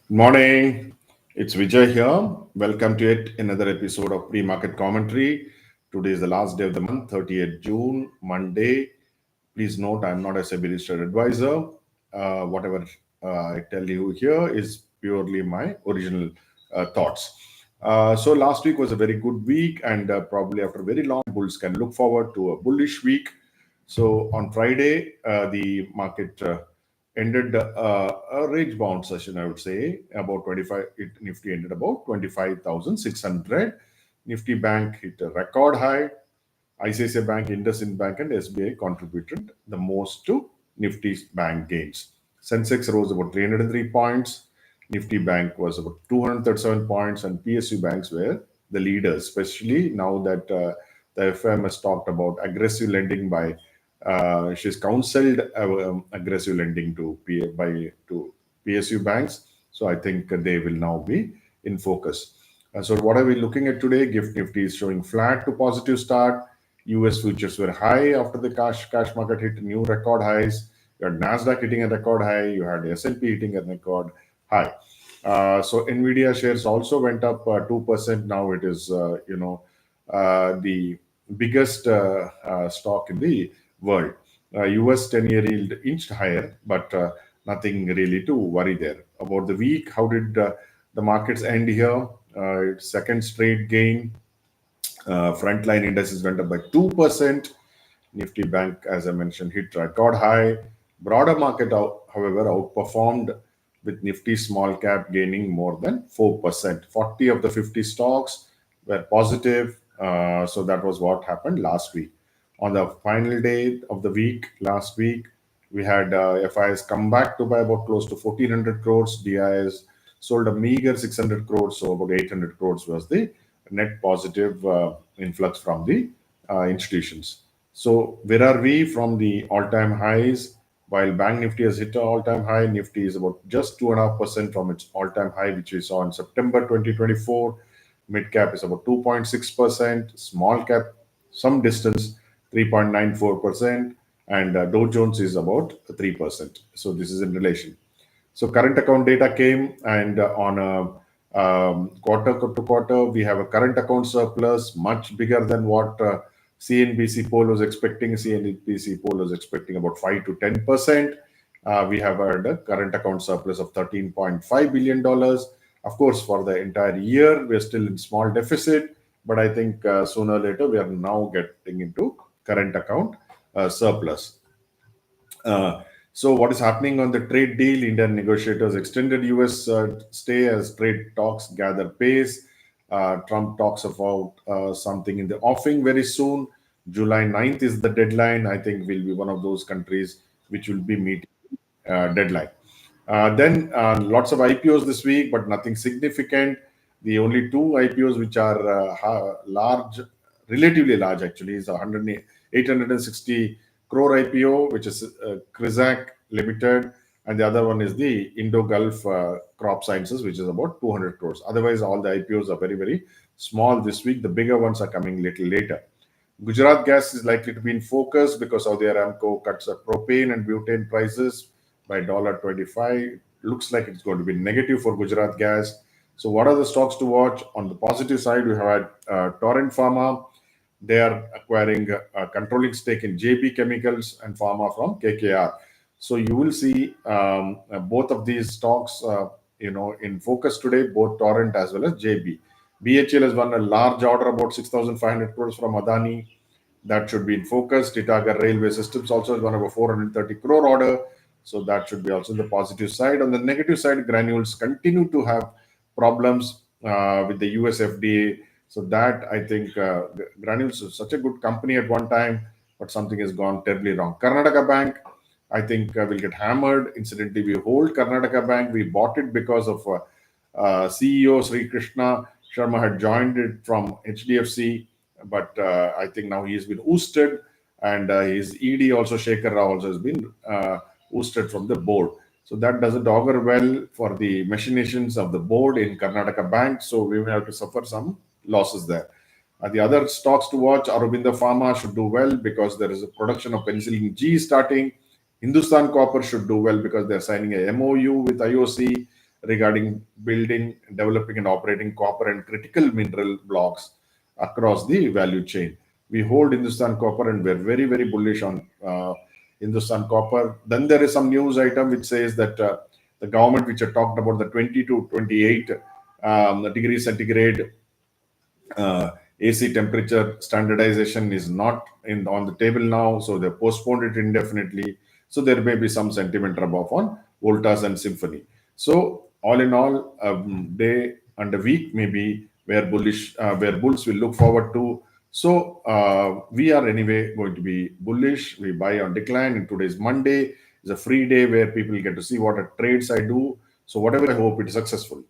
Morning, it's Vijay here. Welcome to yet another episode of pre-market commentary. Today is the last day of the month, 30th June, Monday. Please note, I'm not a SEBI registered advisor. Whatever I tell you here is purely my original thoughts. So last week was a very good week, and probably after a very long, bulls can look forward to a bullish week. So on Friday, the market ended a range bound session, I would say, about 25. Nifty ended about 25,600. Nifty Bank hit a record high. ICICI Bank, IndusInd Bank, and SBI contributed the most to Nifty's bank gains. Sensex rose about 303 points. Nifty Bank was about 237 points, and PSU banks were the leaders, especially now that the FM has talked about aggressive lending by. She's counseled aggressive lending to PSU banks. So I think they will now be in focus. So what are we looking at today? Gift Nifty is showing flat to positive start. US futures were high after the cash market hit new record highs. You had Nasdaq hitting a record high. You had S&P hitting a record high. So Nvidia shares also went up 2%. Now it is the biggest stock in the world. US 10-year yield inched higher, but nothing really to worry there. About the week, how did the markets end here? Second straight gain. Frontline indices went up by 2%. Nifty Bank, as I mentioned, hit record high. Broader market, however, outperformed with Nifty small cap gaining more than 4%. 40 of the 50 stocks were positive. So that was what happened last week. On the final day of the week, last week, we had FIs come back to buy about close to 1,400 crores. DIs sold a meager 600 crores, so about 800 crores was the net positive influx from the institutions. So where are we from the all-time highs? While Bank Nifty has hit an all-time high, Nifty is about just 2.5% from its all-time high, which we saw in September 2024. Mid cap is about 2.6%. Small cap, some distance, 3.94%. And Dow Jones is about 3%. So this is in relation. So current account data came, and on a quarter to quarter, we have a current account surplus much bigger than what CNBC poll was expecting. CNBC poll was expecting about 5 to 10%. We have had a current account surplus of $13.5 billion. Of course, for the entire year, we're still in small deficit, but I think sooner or later, we are now getting into current account surplus. So what is happening on the trade deal? Indian negotiators extended US stay as trade talks gather pace. Trump talks about something in the offing very soon. July 9th is the deadline. I think we'll be one of those countries which will be meeting deadline. Then lots of IPOs this week, but nothing significant. The only two IPOs which are large, relatively large actually, is 860 crore IPO, which is Crizac Limited, and the other one is the Indo Gulf Crop Sciences, which is about 200 crores. Otherwise, all the IPOs are very, very small this week. The bigger ones are coming little later. Gujarat gas is likely to be in focus because Saudi Aramco cuts propane and butane prices by $1.25. Looks like it's going to be negative for Gujarat gas. So, what are the stocks to watch? On the positive side, we have had Torrent Pharma. They are acquiring a controlling stake in JB Chemicals and Pharma from KKR. So you will see both of these stocks, in focus today, both Torrent as well as JB. BHL has won a large order, about 6,500 crores from Adani. That should be in focus. Titagarh Railway Systems also has won over 430 crore order. So that should be also the positive side. On the negative side, Granules continue to have problems with the US FDA. So that, I think, Granules is such a good company at one time, but something has gone terribly wrong. Karnataka Bank, I think, will get hammered. Incidentally, we hold Karnataka Bank. We bought it because of CEO Sri Krishna Sharma had joined it from HDFC, but I think now he's been ousted, and his ED also, Shekhar Rao, also has been ousted from the board. So that doesn't augur well for the machinations of the board in Karnataka Bank. So we will have to suffer some losses there. The other stocks to watch, Aurobindo Pharma should do well because there is a production of penicillin G starting. Hindustan Copper should do well because they're signing a MOU with IOC. regarding building, developing, and operating copper and critical mineral blocks across the value chain. We hold Hindustan Copper and we're very, very bullish on Hindustan Copper. Then there is some news item which says that the government, which I talked about, the 20 to 28 degrees centigrade AC temperature standardization is not on the table now, so they postponed it indefinitely. So there may be some sentiment rub off on Voltas and Symphony. So all in all, day and a week maybe where where bulls will look forward to. So we are anyway going to be bullish. We buy on decline, and today's Monday is a free day where people get to see what trades I do. So whatever, I hope it is successful.